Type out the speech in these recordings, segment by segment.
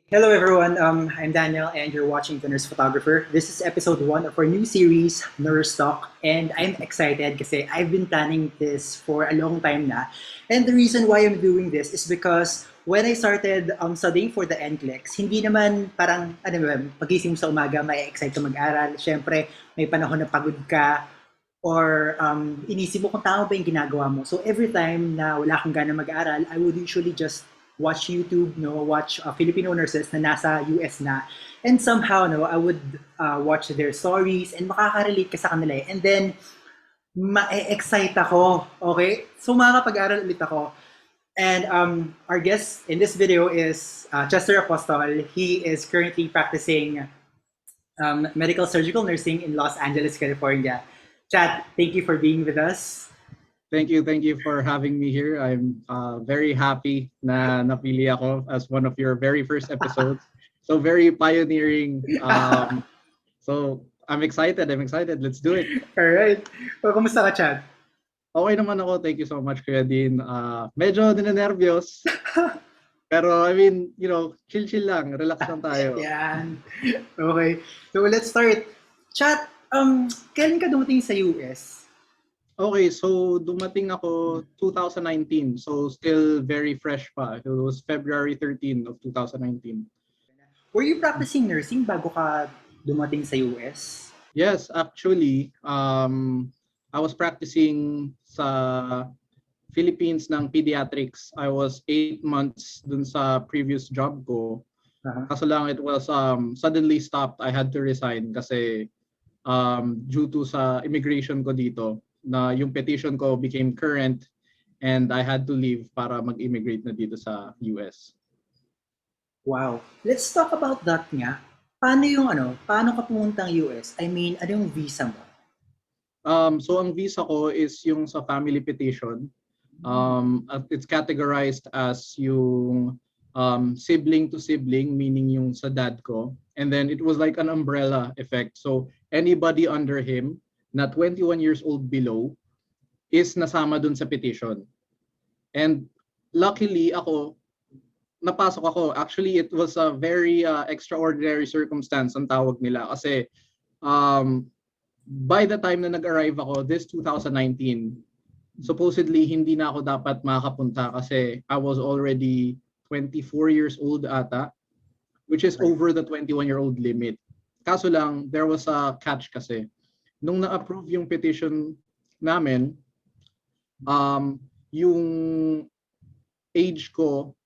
Hello, everyone. I'm Daniel, and you're watching The Nurse Photographer. This is episode one of our new series, Nurse Talk, and I'm excited because I've been planning this for a long time na. And the reason why I'm doing this is because when I started studying for the NCLEX, hindi naman parang, ano ba, pagising mo sa umaga, may excite ka mag-aral. Siyempre, may panahon na pagod ka, or inisip mo kung tama ba yung ginagawa mo. So every time na wala akong gana mag-aral, I would usually just watch YouTube, no, watch Filipino nurses na nasa US na. And somehow, no, I would watch their stories and makaka-relate ka sa kanila. And then, ma-excite ako, okay? So makakapag-aral ulit ako. And our guest in this video is Chester Apostol. He is currently practicing medical surgical nursing in Los Angeles, California. Chad, thank you for being with us. Thank you for having me here. I'm very happy na napili ako as one of your very first episodes. So very pioneering. So I'm excited. Let's do it. All right. So, kumusta ka, Chad? Okay naman ako. Thank you so much, Kuya Dean. Medyo ninenervyos. Pero I mean, chill lang. Relax lang tayo. Yan. Okay. So let's start. Chad, kailan ka dumating sa US? Okay, so dumating ako 2019. So still very fresh pa. It was February 13 of 2019. Were you practicing nursing bago ka dumating sa US? Yes, actually, I was practicing sa Philippines ng pediatrics. I was 8 months dun sa previous job ko. Kaso lang it was suddenly stopped. I had to resign kasi due to sa immigration ko dito na yung petition ko became current and I had to leave para mag-immigrate na dito sa US. Wow. Let's talk about that nga. Paano ka pumuntang US? I mean, ano yung visa mo? So ang visa ko is yung sa family petition. It's categorized as yung sibling to sibling, meaning yung sa dad ko. And then it was like an umbrella effect. So anybody under him na 21 years old below is nasama dun sa petition. And luckily napasok ako. Actually, it was a very extraordinary circumstance ang tawag nila kasi by the time na nag-arrive ako, this 2019, supposedly hindi na ako dapat makapunta kasi I was already 24 years old ata, which is over the 21-year-old limit. Kaso lang, there was a catch kasi. Nung na-approve yung petition namin, yung age ko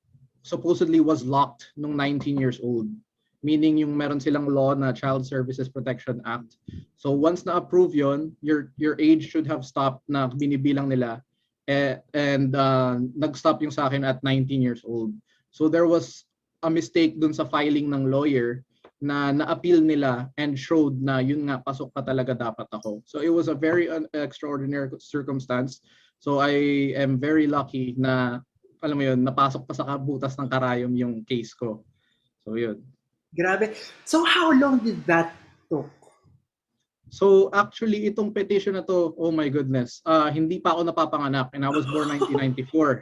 supposedly was locked nung 19 years old. Meaning yung meron silang law na Child Services Protection Act. So once na-approve yon, your age should have stopped na binibilang nila and nag-stop yung sa akin at 19 years old. So there was a mistake dun sa filing ng lawyer na na-appeal nila and showed na yun nga, pasok pa talaga dapat ako. So it was a very extraordinary circumstance. So I am very lucky na, alam mo yun, napasok pa sa kabutas ng karayom yung case ko. So yun. Grabe. So how long did that took? So actually, itong petition na to, oh my goodness, hindi pa ako napapanganak and I was born 1994.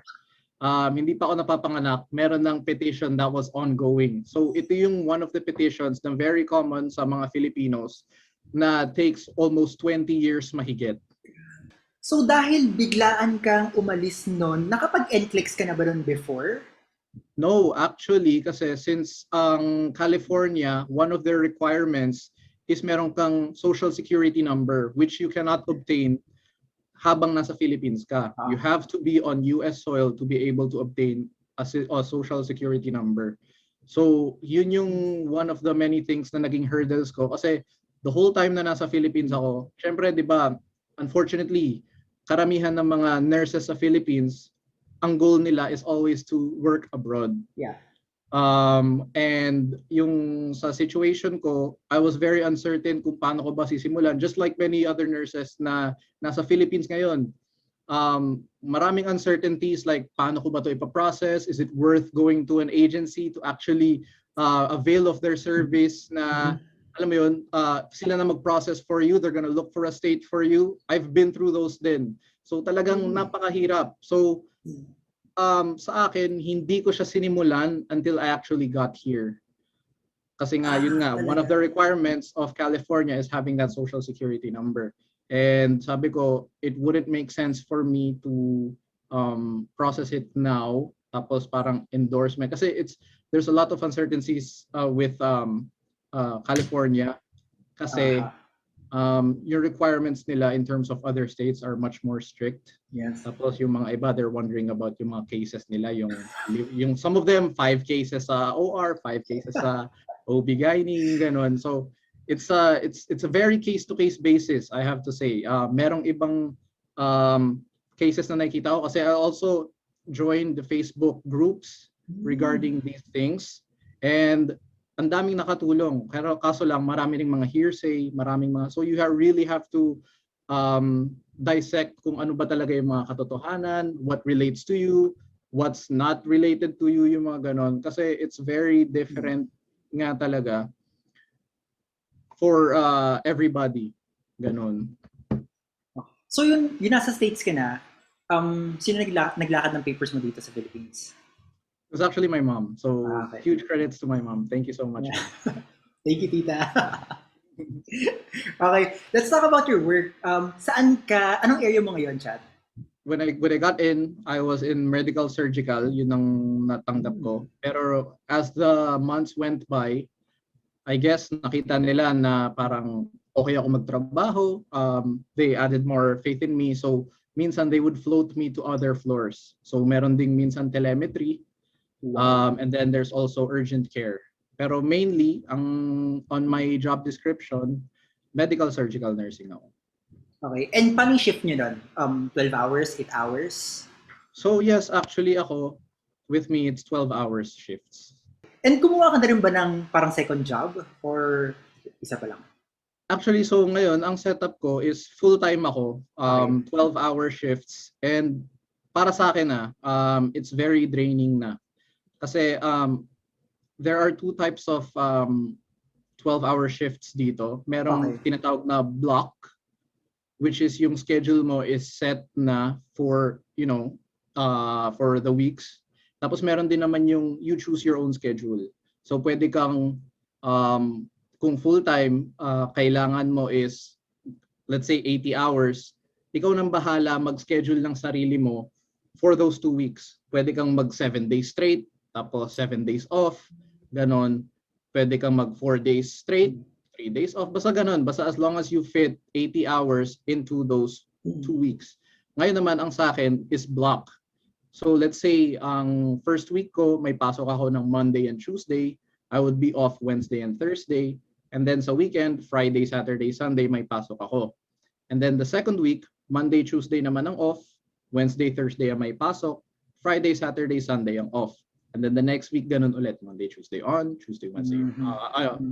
Hindi pa ako napapanganak, meron ng petition that was ongoing. So ito yung one of the petitions na very common sa mga Filipinos na takes almost 20 years mahigit. So dahil biglaan kang umalis nun, nakapag-NCLEX ka na ba nun before? No, actually, kasi since California, one of their requirements is meron kang social security number which you cannot obtain habang nasa Philippines ka. You have to be on US soil to be able to obtain a social security number. So, yun yung one of the many things na naging hurdles ko kasi the whole time na nasa Philippines ako, syempre, di ba, unfortunately, karamihan ng mga nurses sa Philippines, ang goal nila is always to work abroad. Yeah. And yung sa situation ko, I was very uncertain kung paano ko ba sisimulan. Just like many other nurses na nasa Philippines ngayon, maraming uncertainties like paano ko ba ito ipaprocess? Is it worth going to an agency to actually avail of their service na, alam mo yun, sila na mag-process for you, they're gonna look for a state for you. I've been through those din. So talagang napakahirap. So sa akin, hindi ko siya sinimulan until I actually got here. Kasi nga, yun nga, one of the Talaga. requirements of California is having that social security number. And sabi ko, it wouldn't make sense for me to process it now, tapos parang endorsement. Kasi there's a lot of uncertainties with California. Kasi Aha. yung requirements nila in terms of other states are much more strict. Yes. Tapos yung mga iba, they're wondering about yung mga cases nila, yung some of them 5 cases sa OR, 5 cases sa OB-GYN, ganun. So it's a very case-to-case basis, I have to say. Merong ibang cases na nakikita ko kasi I also joined the Facebook groups regarding these things. And ang daming nakatulong. Pero kaso lang, marami ring mga hearsay, so you really have to dissect kung ano ba talaga yung mga katotohanan, what relates to you, what's not related to you, yung mga ganon. Kasi it's very different nga talaga for everybody. Ganon. So yun nasa States ka na, sino naglakad ng papers mo dito sa Philippines? It was actually my mom. So Okay. huge credits to my mom. Thank you so much. Yeah. Thank you, tita. Okay, let's talk about your work. Anong area mo ngayon, Chad? When I got in, I was in medical surgical, yun ang natanggap ko. Pero as the months went by, I guess nakita nila na parang okay ako magtrabaho. They added more faith in me. So minsan they would float me to other floors. So meron ding minsan telemetry. And then there's also urgent care. Pero mainly, on my job description, medical surgical nursing ako. Okay. And paano yung shift nyo doon? 12 hours, 8 hours? So yes, actually ako, with me, it's 12 hours shifts. And kumuha ka na rin ba ng parang second job? Or isa pa lang? Actually, so ngayon, ang setup ko is full-time ako, 12-hour shifts. And para sa akin it's very draining na. Kasi there are two types of 12-hour shifts dito. Merong tinatawag na block, which is yung schedule mo is set na for, for the weeks. Tapos meron din naman yung you choose your own schedule. So pwede kang, kung full-time, kailangan mo is, let's say 80 hours, ikaw nang bahala mag-schedule ng sarili mo for those 2 weeks. Pwede kang mag 7 days straight, tapos 7 days off, ganon. Pwede kang mag 4 days straight, 3 days off, basta ganon. Basta as long as you fit 80 hours into those 2 weeks. Ngayon naman, ang sa akin is block. So let's say, ang first week ko, may pasok ako ng Monday and Tuesday. I would be off Wednesday and Thursday. And then sa weekend, Friday, Saturday, Sunday, may pasok ako. And then the second week, Monday, Tuesday naman ang off. Wednesday, Thursday ang may pasok. Friday, Saturday, Sunday ang off. And then the next week, ganun ulit. Monday, Tuesday on, Tuesday, Wednesday,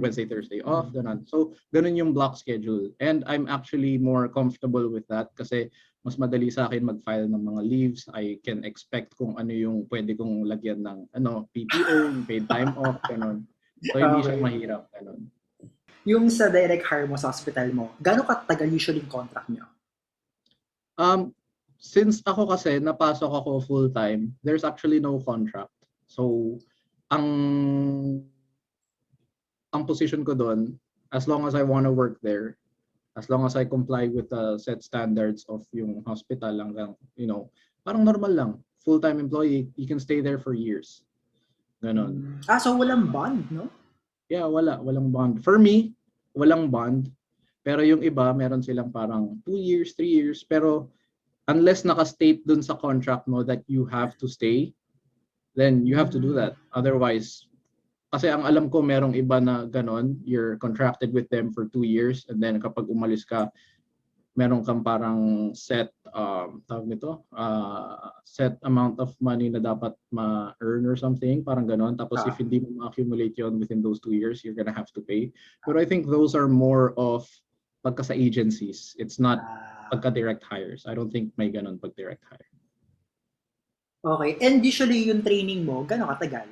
Wednesday, Thursday off, ganun. So, ganun yung block schedule. And I'm actually more comfortable with that kasi mas madali sa akin mag-file ng mga leaves. I can expect kung ano yung pwede kong lagyan ng PTO, paid time off, ganun. So, hindi siya mahirap, ganun. Yung sa direct hire mo sa hospital mo, gaano katagal usually yung contract nyo? Since ako kasi napasok ako full-time, there's actually no contract. So, ang position ko doon, as long as I want to work there, as long as I comply with the set standards of yung hospital lang, parang normal lang. Full-time employee, you can stay there for years. Ganon. So walang bond, no? Yeah, walang bond. For me, walang bond. Pero yung iba, meron silang parang 2 years, 3 years. Pero unless naka-state dun sa contract mo that you have to stay, then you have to do that. Otherwise, kasi ang alam ko merong iba na ganon, you're contracted with them for 2 years and then kapag umalis ka, meron kang parang set set amount of money na dapat ma-earn or something, parang ganon. Tapos if hindi mo ma-accumulate yun within those 2 years, you're gonna have to pay. But I think those are more of pagka sa agencies. It's not pagka direct hires. I don't think may ganon pag direct hire. Okay. And usually yung training mo, gano'ng katagal?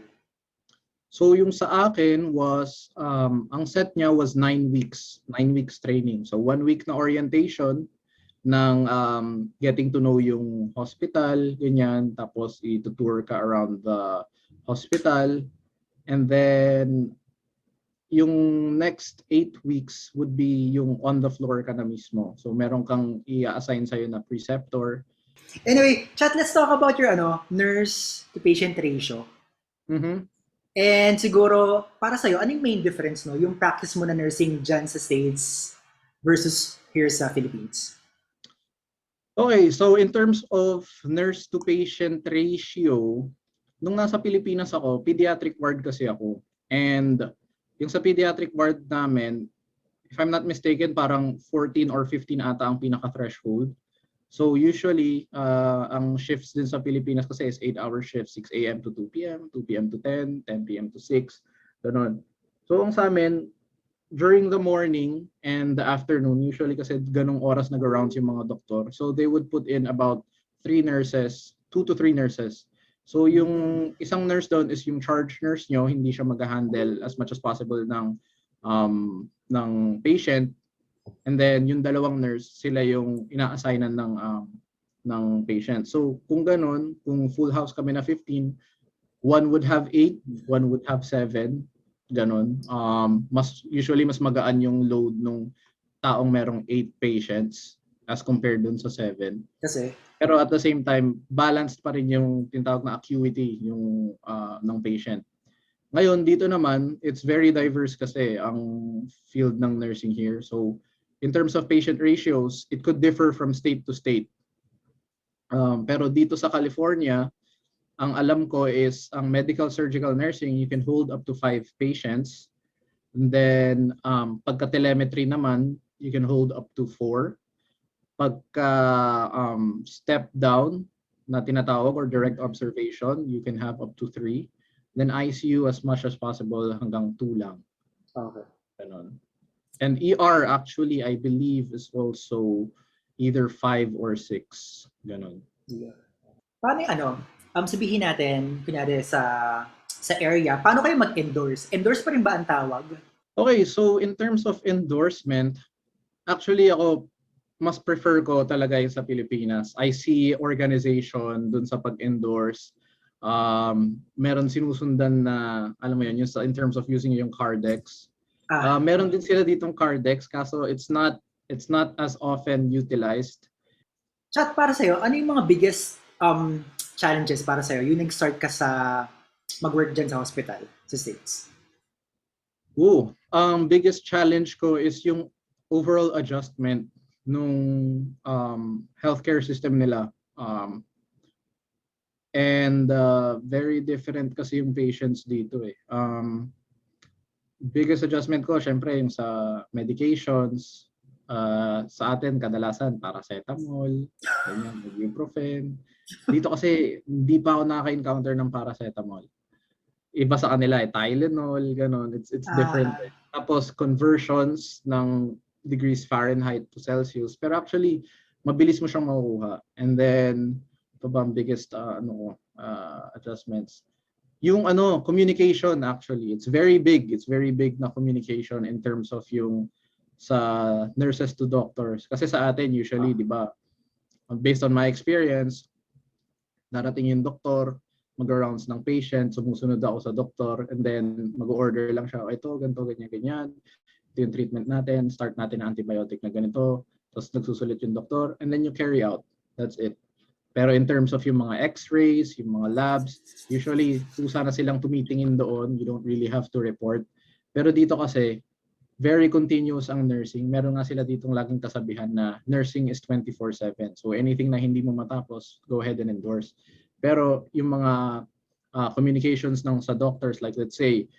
So yung sa akin was, ang set niya was 9 weeks. 9 weeks training. So 1 week na orientation ng getting to know yung hospital, ganyan. Tapos itutour ka around the hospital. And then yung next 8 weeks would be yung on the floor ka na mismo. So meron kang i-assign sa'yo na preceptor. Anyway, chat, let's talk about your nurse to patient ratio. Mm-hmm. And siguro, para sa'yo, anong main difference, no? Yung practice mo na nursing dyan sa States versus here sa Philippines? Okay, so in terms of nurse to patient ratio, nung nasa Pilipinas ako, pediatric ward kasi ako. And yung sa pediatric ward namin, if I'm not mistaken, parang 14 or 15 ata ang pinaka-threshold. So usually, ang shifts din sa Pilipinas kasi is 8-hour shifts, 6 a.m. to 2 p.m., 2 p.m. to 10, 10 p.m. to 6, ganun. So ang sa amin, during the morning and the afternoon, usually kasi ganong oras nag-rounds yung mga doktor. So they would put in about 3 nurses, 2 to 3 nurses. So yung isang nurse doon is yung charge nurse nyo, hindi siya mag-handle as much as possible ng patient. And then yung dalawang nurse, sila yung ina-assignan ng patient. So kung ganon, kung full house kami na 15, one would have 8, one would have 7, ganon. Usually mas magaan yung load nung taong merong 8 patients as compared dun sa 7. Kasi, Pero at the same time, balanced pa rin yung tinatawag na acuity yung ng patient. Ngayon, dito naman, it's very diverse kasi ang field ng nursing here. So, in terms of patient ratios, it could differ from state to state. Pero dito sa California, ang alam ko is ang medical surgical nursing, you can hold up to 5 patients. And then, pagka-telemetry naman, you can hold up to 4. Pagka step down na tinatawag or direct observation, you can have up to 3. Then ICU as much as possible hanggang 2 lang. okay. Ganon. And ER actually, I believe, is also either 5 or 6. Ganon. Yeah. Paano yung sabihin natin, kunyari sa area, paano kayo mag-endorse? Endorse pa rin ba ang tawag? Okay, so in terms of endorsement, actually ako, mas prefer ko talaga yung sa Pilipinas. I see organization dun sa pag-endorse. Meron sinusundan na, alam mo yun, yung in terms of using yung Cardex. Meron din sila ditong Cardex, kaso it's not as often utilized. Chat, para sa'yo, ano yung mga biggest challenges para sa'yo? Yung nag-start ka sa mag-work dyan sa hospital, sa States? Biggest challenge ko is yung overall adjustment nung healthcare system nila. And very different kasi yung patients dito eh. Biggest adjustment ko, syempre, yung sa medications. Sa atin, kadalasan, paracetamol, ganyan, ibuprofen. Dito kasi, hindi pa ako nakaka-encounter ng paracetamol. Iba sa kanila eh, Tylenol, gano'n. It's different. Tapos, conversions ng degrees Fahrenheit to Celsius. Pero actually, mabilis mo siyang makukuha. And then, ito ba ang biggest adjustments? Yung communication actually, it's very big. It's very big na communication in terms of yung sa nurses to doctors. Kasi sa atin usually, di ba, based on my experience, darating yung doktor, mag-rounds ng patient, sumusunod ako sa doktor, and then mag-order lang siya, ito, ganito, ganyan, ganyan. Ito yung treatment natin, start natin ang antibiotic na ganito, tapos nagsusulit yung doktor, and then you carry out. That's it. Pero in terms of yung mga x-rays, yung mga labs, usually kusa na silang tumitingin doon, you don't really have to report. Pero dito kasi, very continuous ang nursing. Meron nga sila ditong laging kasabihan na nursing is 24/7. So anything na hindi mo matapos, go ahead and endorse. Pero yung mga communications ng sa doctors, like let's say,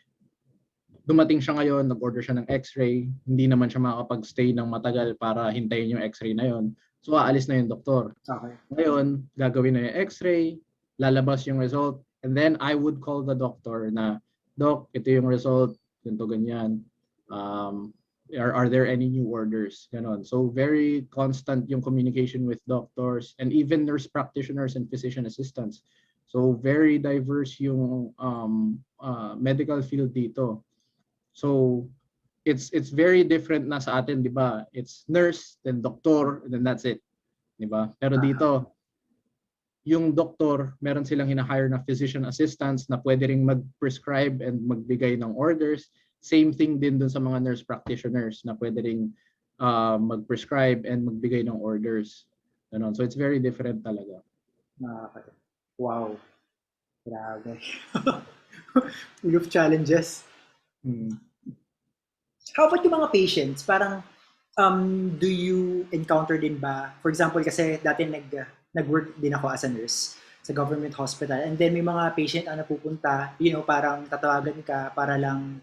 dumating siya ngayon, nag-order siya ng x-ray, hindi naman siya makakapag-stay ng matagal para hintayin yung x-ray na yon. So aalis na yung doktor. Okay. Ngayon, gagawin na yung x-ray, lalabas yung result, and then I would call the doctor na, Doc, ito yung result, ganito ganyan. Are there any new orders? Ganon. So very constant yung communication with doctors and even nurse practitioners and physician assistants. So very diverse yung medical field dito. So it's very different na sa atin, di ba? It's nurse, then doctor, and then that's it. Di ba? Pero dito, yung doktor, meron silang hina-hire na physician assistants na pwede ring mag-prescribe and magbigay ng orders. same thing din dun sa mga nurse practitioners na pwede ring mag-prescribe and magbigay ng orders. Ganon. So it's very different talaga. Wow. Grabe. Full of challenges. Mm. How about yung mga patients? Parang, do you encounter din ba, for example, kasi dati nag-work din ako as a nurse sa government hospital, and then may mga patient na napupunta, parang tatawagan ka para lang,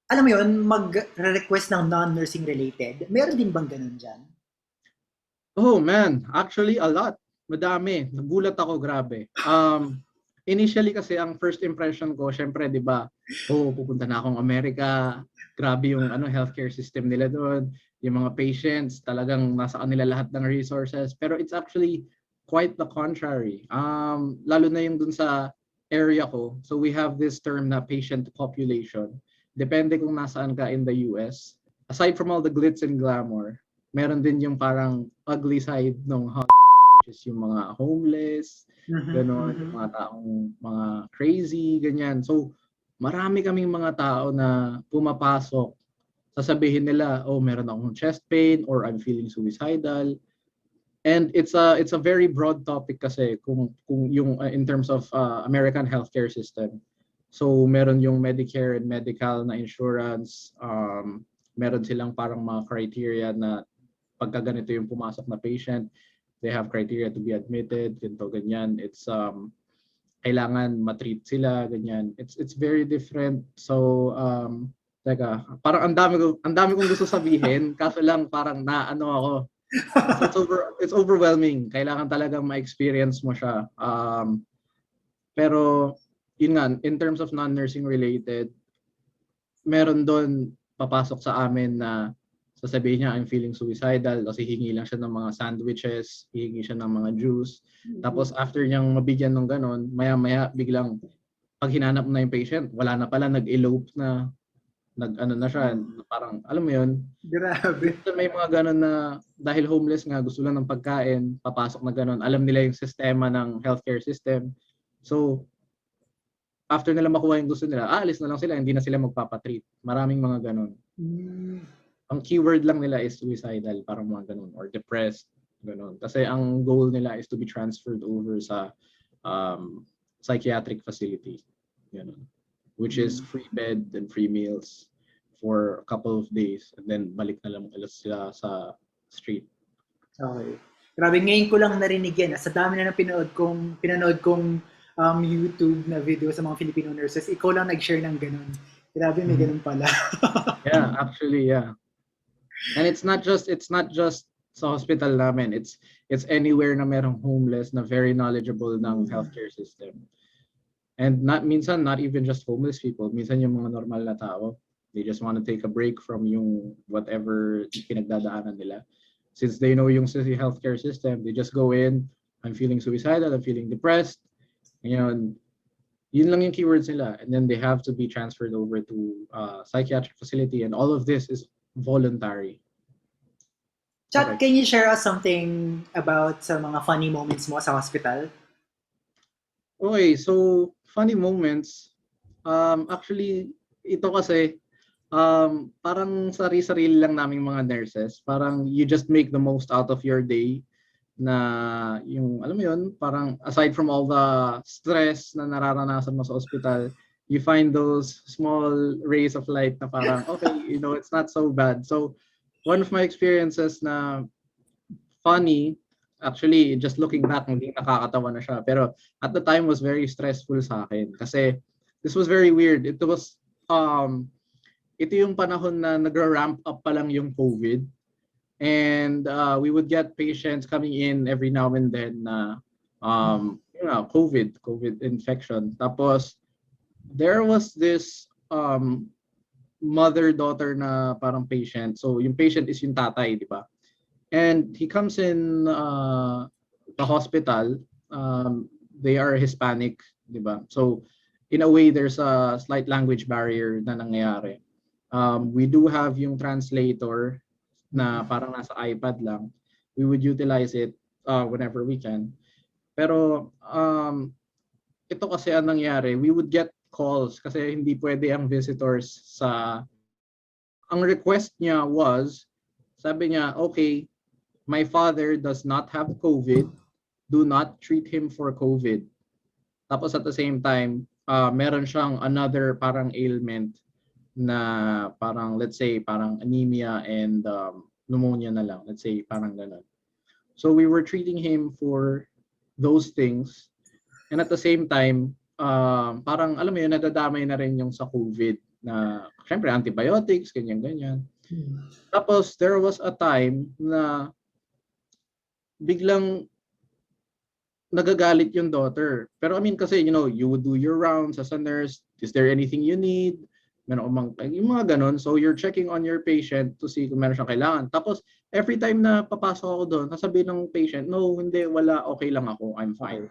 alam mo yun, mag-request ng non-nursing related. Meron din bang ganun dyan? Oh man, actually a lot. Madami. Nagulat ako, grabe. Initially kasi ang first impression ko, syempre, 'di ba? Pupunta na akong Amerika. Grabe yung healthcare system nila doon. Yung mga patients, talagang nasa kanila lahat ng resources. Pero it's actually quite the contrary. Lalo na yung dun sa area ko. So we have this term na patient population. Depende kung nasaan ka in the US. Aside from all the glitz and glamour, meron din yung parang ugly side ng which is yung mga homeless, gano'n, yung mga taong mga crazy, ganyan. So, marami kaming mga tao na pumapasok, sasabihin nila, meron akong chest pain or I'm feeling suicidal. And it's a very broad topic kasi kung yung in terms of American healthcare system. So, meron yung Medicare and medical na insurance, meron silang parang mga criteria na pagka ganito yung pumasok na patient, they have criteria to be admitted, ganito, ganyan. It's kailangan matreat sila, ganyan. It's very different. So teka, parang ang dami kong gusto sabihin, kaso lang parang naano ako. It's overwhelming. Kailangan talagang ma-experience mo siya. Pero yun nga, in terms of non-nursing related, meron doon papasok sa amin na sasabihin niya, I'm feeling suicidal, kasi hingi lang siya ng mga sandwiches, hihingi siya ng mga juice. Tapos after niyang mabigyan ng ganon, maya-maya biglang pag hinanap na yung patient, wala na pala, nag-elope na, na siya, parang, alam mo yun? Grabe. May mga ganon na dahil homeless nga, gusto lang ng pagkain, papasok na ganon. Alam nila yung sistema ng healthcare system. So, after nila makuha yung gusto nila, aalis na lang sila, hindi na sila magpapatreat. Maraming mga ganon. Ang keyword lang nila is suicidal, parang mga ganun, or depressed, ganun. Kasi ang goal nila is to be transferred over sa psychiatric facility, ganun, which is free bed and free meals for a couple of days, and then balik na lang sila sa street. Okay. Grabe, ngayon ko lang narinig yan. Sa dami na pinanood kong YouTube na video sa mga Filipino nurses, ikaw lang nag-share ng ganun. Grabe, may ganun pala. Yeah, actually, yeah. And it's not just sa hospital namin. It's anywhere na merong homeless na very knowledgeable ng healthcare system. And minsan not even just homeless people, minsan yung mga normal na tao, they just want to take a break from yung whatever pinagdadaanan nila. Since they know yung healthcare system, they just go in, I'm feeling suicidal, I'm feeling depressed. Yun lang yung keywords nila, and then they have to be transferred over to psychiatric facility, and all of this is voluntary. Chat, can you share us something about sa mga funny moments mo sa hospital? Okay, so funny moments. Actually, ito kasi parang sarili-sarili lang naming mga nurses. Parang you just make the most out of your day. Na yung, alam mo yun, parang aside from all the stress na nararanasan mo sa hospital, you find those small rays of light na parang, okay, it's not so bad. So, one of my experiences na funny, actually, just looking back, hindi nakakatawa na siya. Pero at the time was very stressful sa akin. Kasi this was very weird. Ito yung panahon na nagra-ramp up pa lang yung COVID. And we would get patients coming in every now and then na COVID infection. Tapos there was this mother-daughter na parang patient. So yung patient is yung tatay, di ba? And he comes in the hospital. They are Hispanic, di ba? So in a way, there's a slight language barrier na nangyayari. We do have yung translator na parang nasa iPad lang. We would utilize it whenever we can. Pero ito kasi ang nangyari, we would get calls kasi hindi pwede ang visitors sa... Ang request niya was, sabi niya, okay, my father does not have COVID, do not treat him for COVID. Tapos at the same time, meron siyang another parang ailment na parang, let's say, parang anemia and pneumonia na lang. Let's say, parang ganun. So we were treating him for those things. And at the same time, parang, alam mo yun, nadadamay na rin yung sa COVID na, syempre, antibiotics, ganyan-ganyan. Tapos, there was a time na biglang nagagalit yung daughter. Pero I mean kasi, you know, you would do your rounds as a nurse. Is there anything you need? Meron yung mga ganun. So you're checking on your patient to see kung meron siyang kailangan. Tapos every time na papasok ako doon, sasabihin ng patient, no, hindi, wala, okay lang ako, I'm fine.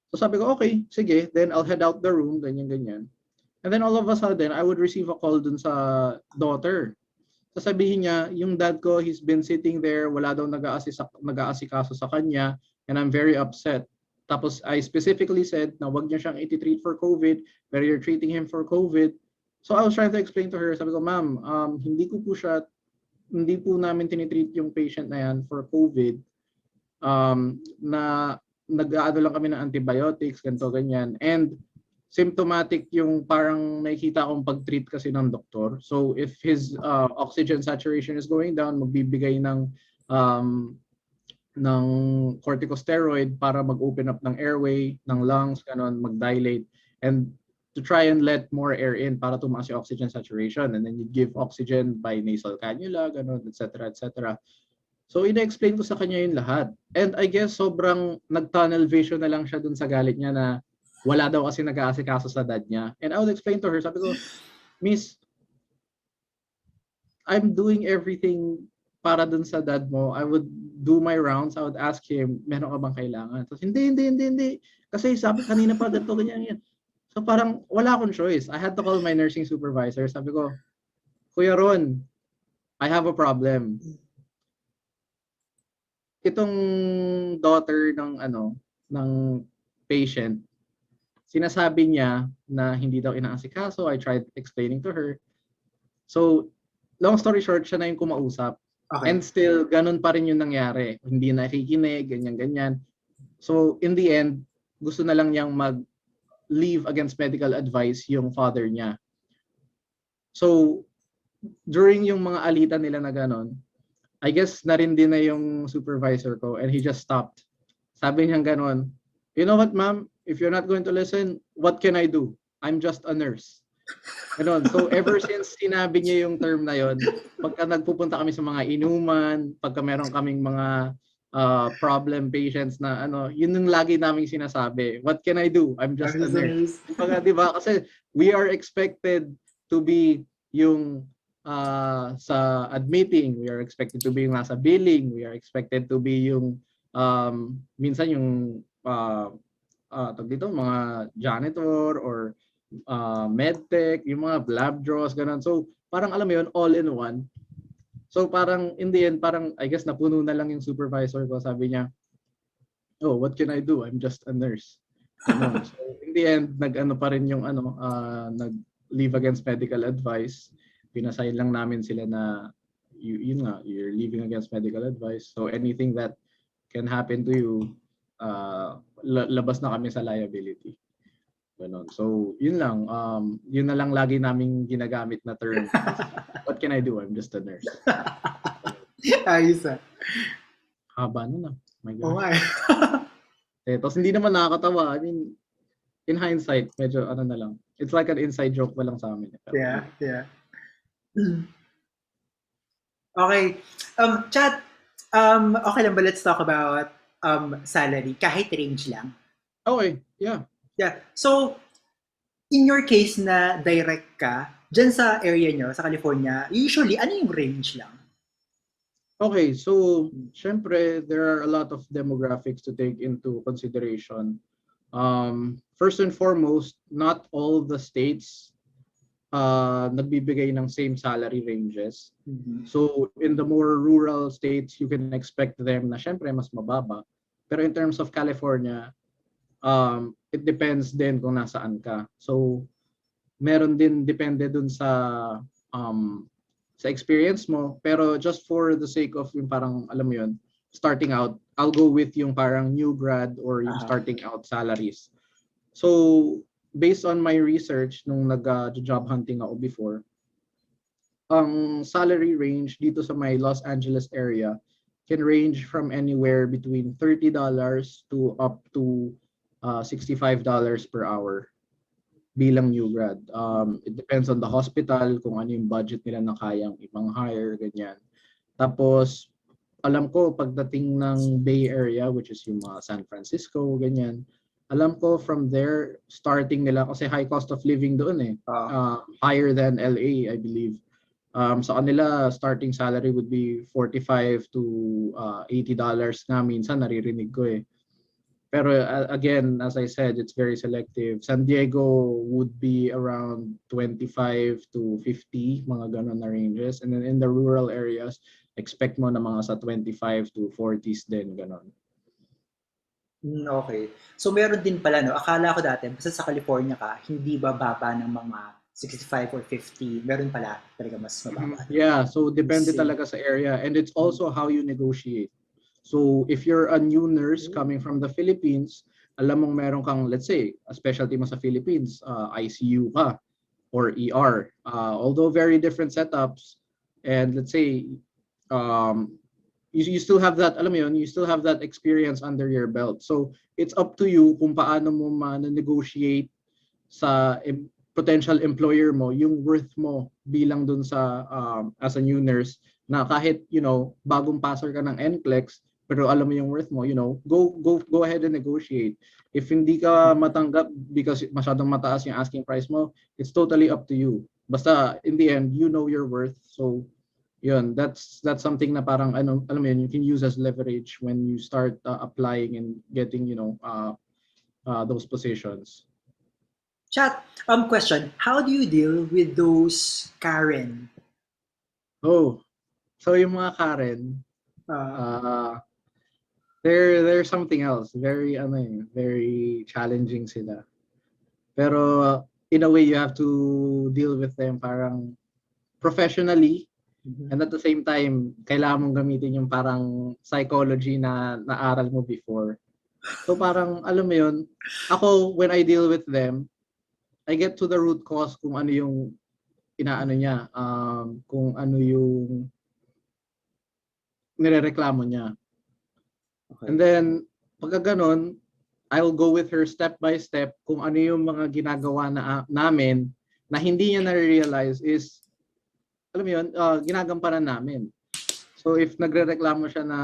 So sabi ko, okay, sige, then I'll head out the room, ganyan-ganyan. And then all of a sudden, I would receive a call dun sa daughter. Sasabihin niya, yung dad ko, he's been sitting there, wala daw nag-aasikaso sa kanya, and I'm very upset. Tapos I specifically said na wag niya siyang iti-treat for COVID, pero you're treating him for COVID. So I was trying to explain to her, sabi ko, ma'am, hindi po namin tinitreat yung patient na yan for COVID. Na nag-aano lang kami ng antibiotics, ganito, ganyan. And symptomatic yung parang nakikita akong pag-treat kasi ng doktor. So if his oxygen saturation is going down, magbibigay ng corticosteroid para mag-open up ng airway, ng lungs, ganun, mag-dilate, and to try and let more air in para tumaas yung oxygen saturation. And then you give oxygen by nasal cannula, ganun, etc., etc. So ina-explain ko sa kanya yung lahat. And I guess sobrang nag-tunnel vision na lang siya dun sa galit niya na wala daw kasi nag-aasikaso sa dad niya. And I would explain to her, sabi ko, Miss, I'm doing everything para dun sa dad mo. I would do my rounds. I would ask him, meron ka bang kailangan? Tapos, hindi. Kasi sabi kanina pa, ganito, ganyan. So parang wala akong choice. I had to call my nursing supervisor. Sabi ko, Kuya Ron, I have a problem. Itong daughter ng patient, sinasabi niya na hindi daw inaasikaso. I tried explaining to her. So, long story short, siya na yung kumausap. Okay. And still, ganun pa rin yung nangyari. Hindi nakikinig, ganyan-ganyan. So, in the end, gusto na lang niyang mag-leave against medical advice yung father niya. So, during yung mga alitan nila na ganun, I guess narindi na yung supervisor ko and he just stopped. Sabi niya ganun, you know what, ma'am? If you're not going to listen, what can I do? I'm just a nurse. Ganun. So ever since sinabi niya yung term na yon, pagka nagpupunta kami sa mga inuman, pagka meron kaming mga problem patients na yun yung lagi naming sinasabi. What can I do? I'm just a nurse. Diba? Kasi we are expected to be yung sa admitting, we are expected to be yung nasa billing, we are expected to be yung minsan yung dito, mga janitor or medtech, yung mga lab draws, ganun. So parang alam mo yun, all in one. So parang in the end, parang I guess napuno na lang yung supervisor ko. Sabi niya, oh, what can I do? I'm just a nurse. Ganun. So in the end, nag-ano pa rin yung nag-leave against medical advice. Pinasign lang namin sila na yun nga, you're leaving against medical advice. So anything that can happen to you, labas na kami sa liability. Ganon. So yun lang. Yun na lang lagi naming ginagamit na term. What can I do? I'm just a nurse. Ayos ah. Haba na. My God. Okay. Tapos hindi naman nakakatawa. I mean, in hindsight, medyo na lang. It's like an inside joke pa lang sa amin. Yeah. Okay. Chat, okay lang ba let's talk about salary, kahit range lang? Okay, yeah. Yeah. So, in your case na direct ka, dyan sa area nyo, sa California, usually, ano yung range lang? Okay, so, syempre, there are a lot of demographics to take into consideration. First and foremost, not all the states nagbibigay ng same salary ranges. Mm-hmm. So in the more rural states, you can expect them na syempre mas mababa. Pero in terms of California, it depends din kung nasaan ka. So, meron din depende dun um, sa experience mo. Pero just for the sake of yung parang, alam mo yun, starting out, I'll go with yung parang new grad or yung Aha. starting out salaries. So, based on my research nung nag-job hunting ako before, ang salary range dito sa my Los Angeles area can range from anywhere between $30 to up to $65 per hour bilang new grad. It depends on the hospital, kung ano yung budget nila na kayang ibang hire, ganyan. Tapos, alam ko pagdating ng Bay Area, which is yung mga San Francisco, ganyan, alam ko from there, starting nila, kasi high cost of living doon eh. Ah. Higher than LA, I believe. Sa kanila, starting salary would be 45 to $80 nga minsan, naririnig ko eh. Pero again, as I said, it's very selective. San Diego would be around 25 to 50, mga ganon na ranges. And then in the rural areas, expect mo na mga sa 25 to 40s din, ganon. Okay. So meron din pala, no? Akala ko dati, basta sa California ka, hindi bababa ng mga 65 or 50. Meron pala talaga mas mababa. Yeah, so depende See. talaga sa area. And it's also how you negotiate. So if you're a new nurse coming from the Philippines, alam mong meron kang, let's say, a specialty mo sa Philippines, ICU ka or ER. Although very different setups, and let's say, you still have that, alam mo yun, you still have that experience under your belt. So it's up to you kung paano mo ma-negotiate sa potential employer mo yung worth mo bilang dun sa as a new nurse, na kahit bagong passer ka ng NCLEX, pero alam mo yung worth mo, go ahead and negotiate. If hindi ka matanggap because masyadong mataas yung asking price mo, it's totally up to you. Basta in the end, you know your worth. So yun, that's something na parang alam mo yun, you can use as leverage when you start applying and getting those positions. Chat, question. How do you deal with those Karen? Oh, so yung mga Karen, they're something else. Very challenging sila. Pero in a way, you have to deal with them parang professionally, and at the same time, kailangan mong gamitin yung parang psychology na naaral mo before. So parang, alam mo yun, ako, when I deal with them, I get to the root cause kung ano yung inaano niya, kung ano yung nirereklamo niya. Okay. And then, pagka ganon, I'll go with her step by step kung ano yung mga ginagawa namin na hindi niya na-realize is, alam mo yun, ginagampanan namin. So if nagrereklamo siya na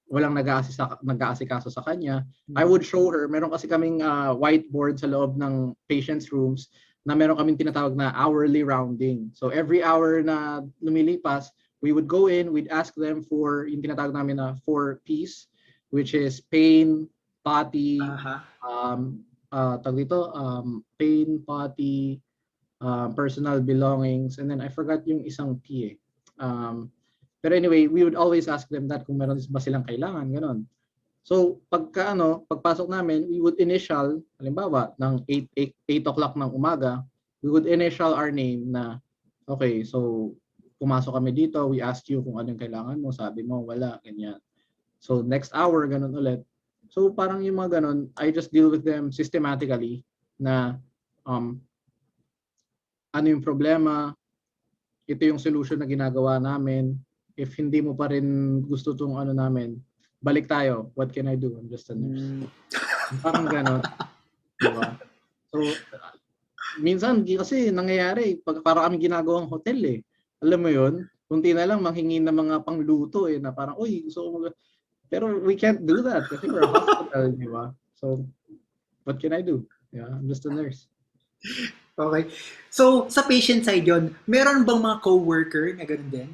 walang nag-aasikaso sa kanya, I would show her, meron kasi kaming whiteboard sa loob ng patient's rooms na meron kaming tinatawag na hourly rounding. So every hour na lumilipas, we would go in, we'd ask them for yung tinatawag namin na 4 Ps, which is pain, potty, pain, potty, personal belongings, and then I forgot yung isang P eh. Pero anyway, we would always ask them that kung meron ba silang kailangan, ganon. So pagpasok namin, we would initial, halimbawa, ng 8 o'clock ng umaga, we would initial our name na, okay, so pumasok kami dito, we asked you kung anong kailangan mo, sabi mo, wala, ganyan. So next hour, ganon ulit. So parang yung mga ganon, I just deal with them systematically na ano yung problema, ito yung solution na ginagawa namin. If hindi mo pa rin gusto tong ano namin, balik tayo. What can I do? I'm just a nurse. Parang ganon. Diba? So, minsan kasi nangyayari, parang kami ginagawang hotel eh. Alam mo yun? Kunti na lang manghingi ng mga pangluto eh, na parang, uy, pero we can't do that kasi we're a hospital, di ba? So, what can I do? Yeah, I'm just a nurse. Okay. So, sa patient side yon, meron bang mga co-worker na ganoon din?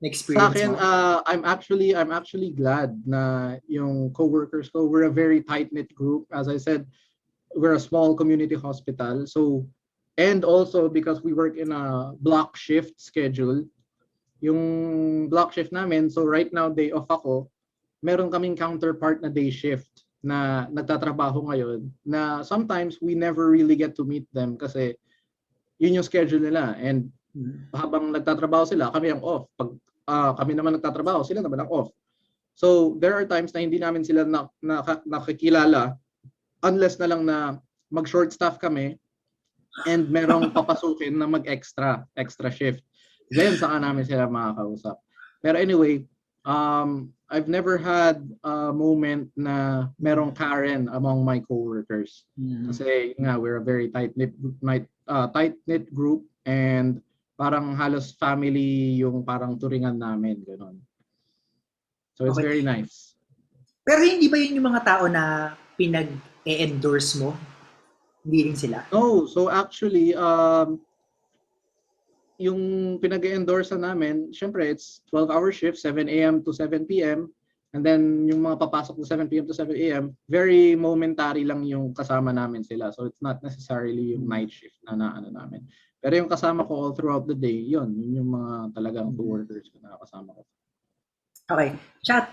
Sa akin, I'm actually glad na yung co-workers ko, we're a very tight-knit group. As I said, we're a small community hospital. So, and also because we work in a block shift schedule, yung block shift namin, so right now day off ako, meron kaming counterpart na day shift. na nagtatrabaho ngayon na sometimes we never really get to meet them kasi yun yung schedule nila. And habang nagtatrabaho sila, kami ang off. Pag kami naman nagtatrabaho, sila naman ang off. So there are times na hindi namin sila nakikilala unless na lang na mag-short staff kami and merong papasukin na extra shift. Then saka namin sila makakausap. Pero anyway, I've never had a moment na merong Karen among my coworkers. Kasi nga, we're a very tight-knit group and parang halos family yung parang turingan namin. Ganun. So it's very nice. Pero hindi ba yun yung mga tao na pinag-endorse mo? Hindi rin sila? No, so actually, yung pinag-endorse namin, syempre it's 12-hour shift, 7 a.m. to 7 p.m. And then yung mga papasok to 7 p.m. to 7 a.m., very momentary lang yung kasama namin sila. So it's not necessarily yung night shift na naano namin. Pero yung kasama ko all throughout the day, yun yung mga talagang co-workers ko na kasama ko. Okay. Chat,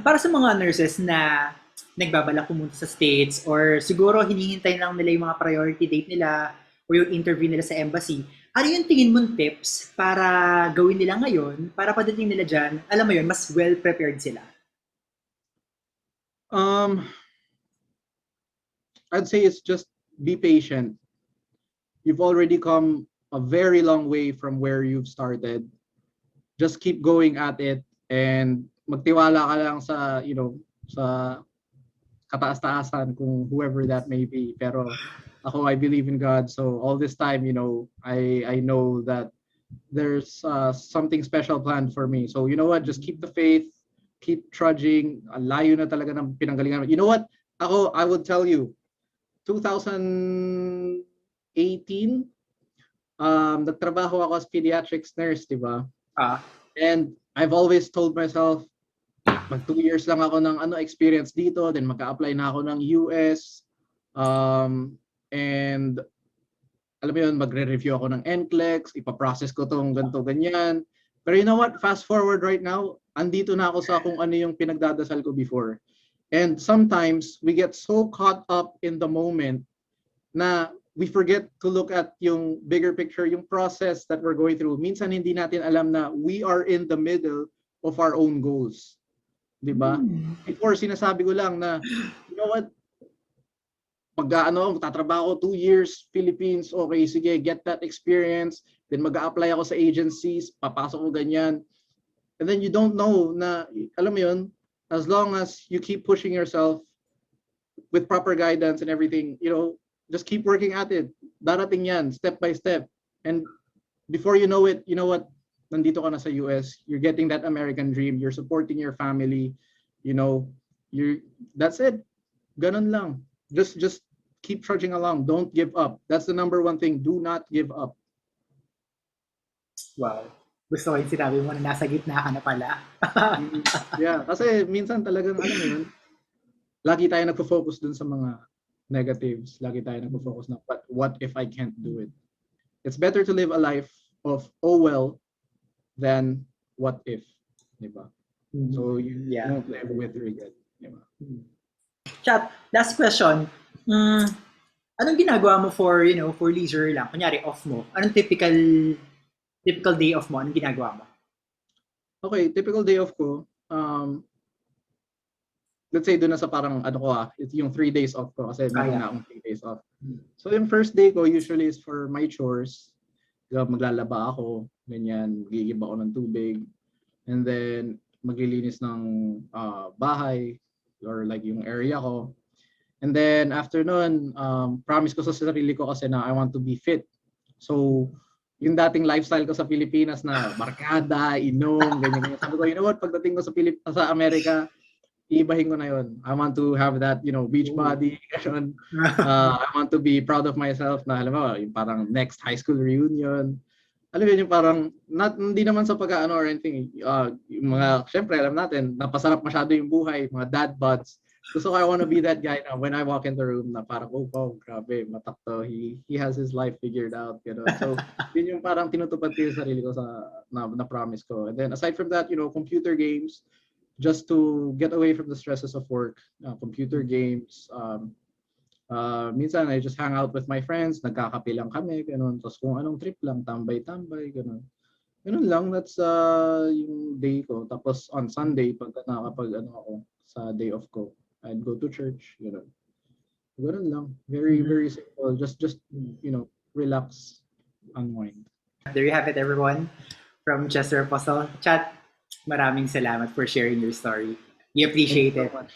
para sa mga nurses na nagbabalak pumunta sa States or siguro hinihintay lang nila yung mga priority date nila o yung interview nila sa embassy, ano yung tingin mong tips para gawin nila ngayon para pagdating nila dyan, alam mo yun, mas well-prepared sila? I'd say it's just be patient. You've already come a very long way from where you've started. Just keep going at it and magtiwala ka lang sa, sa kataas-taasan kung whoever that may be. Pero ako, I believe in God. So all this time, I know that there's something special planned for me. So you know what? Just keep the faith, keep trudging. Layo na talaga ng pinanggalingan. You know what? Ako, I would tell you, 2018, nagtrabaho ako as pediatrics nurse, di ba? And I've always told myself, mag 2 years lang ako ng experience dito, then mag-a-apply na ako ng US. And alam mo yun, magre-review ako ng NCLEX, ipaprocess ko tong ganito, ganyan. Pero you know what? Fast forward right now, andito na ako sa kung ano yung pinagdadasal ko before. And sometimes we get so caught up in the moment na we forget to look at yung bigger picture, yung process that we're going through. Minsan hindi natin alam na we are in the middle of our own goals. Diba? Before, sinasabi ko lang na, you know what? Tatrabaho 2 years, Philippines, okay, sige, get that experience. Then mag-a-apply ako sa agencies, papasok ko ganyan. And then you don't know na, alam mo yun, as long as you keep pushing yourself with proper guidance and everything, just keep working at it. Darating yan, step by step. And before you know it, you know what? Nandito ka na sa US, you're getting that American dream, you're supporting your family, that's it. Ganun lang. Just keep trudging along. Don't give up. That's the number one thing. Do not give up. Wow. Gusto ko yung sinabi mo na nasa gitna ka na pala. Yeah, kasi minsan talagang, alam mo yun, lagi tayo nagfo-focus dun sa mga negatives. Lagi tayo nagfo-focus na, but what if I can't do it? It's better to live a life of, oh well, than what if. Diba? So you won't live with regret. Diba? Chat, last question. Anong ginagawa mo for leisure lang? Kunyari, off mo. Anong typical day off mo? Anong ginagawa mo? Okay, typical day off ko, let's say doon na sa parang it's yung 3 days off ko kasi meron na akong 3 days off. So yung first day ko usually is for my chores. Maglalaba ako, ganyan, magigib ako ng tubig, and then maglilinis ng bahay or like yung area ko. And then after nun, promise ko sa sarili ko kasi na I want to be fit. So yung dating lifestyle ko sa Pilipinas na barkada, inom, ganyan. Sabi ko, you know what, pagdating ko sa Amerika, iibahin ko na yun. I want to have that, beach body. I want to be proud of myself na, alam mo, yung parang next high school reunion. Alam mo yung parang, hindi naman sa pag-ano or anything. Yung mga, syempre, alam natin, napasarap masyado yung buhay, mga dad bods. Gusto ko, I want to be that guy na when I walk in the room na parang, oh, grabe, matakto. He has his life figured out. So, yun yung parang tinutupad ko yung sarili ko na promise ko. And then, aside from that, computer games, just to get away from the stresses of work, computer games. Minsan I just hang out with my friends, nagkakape lang kami, ganun. Tapos kung anong trip lang, tambay-tambay, ganun. Ganun lang, that's yung day ko. Tapos on Sunday, pag nakakapag ano ako, sa day off ko, I'd go to church, ganun. Ganun lang. Very, very simple. Just relax, unwind. There you have it, everyone. From Chester Apostle. Chat, maraming salamat for sharing your story. We appreciate Thank you it. so much.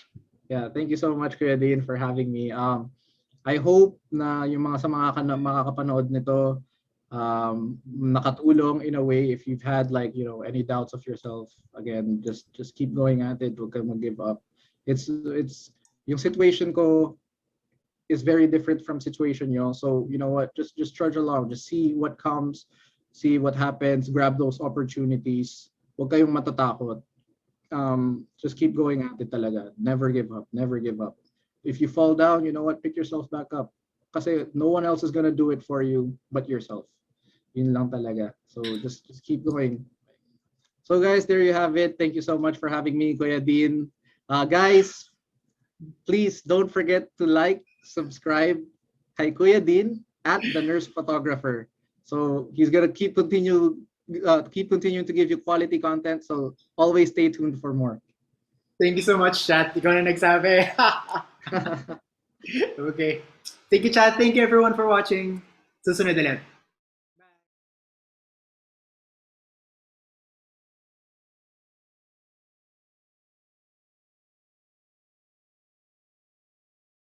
Yeah, thank you so much, Kuya Dean, for having me. I hope na yung mga sa makakapanood nito, nakatulong in a way. If you've had like any doubts of yourself, again, just keep going at it. Huwag kang mag-give up. It's yung situation ko is very different from situation nyo. So you know what? Just trudge along. Just see what comes, see what happens. Grab those opportunities. Huwag kayong matatakot. Just keep going at it talaga. Never give up. Never give up. If you fall down, you know what? Pick yourself back up. Kasi no one else is gonna do it for you but yourself. Yun lang talaga. So just keep going. So guys, there you have it. Thank you so much for having me, Kuya Dean. Guys, please don't forget to like, subscribe kay Kuya Dean at the Nurse Photographer. So he's gonna keep continuing to give you quality content. So always stay tuned for more. Thank you so much, Chat. Ikaw na nagsabi. Okay. Thank you, Chat. Thank you, everyone, for watching. Susunod ulit.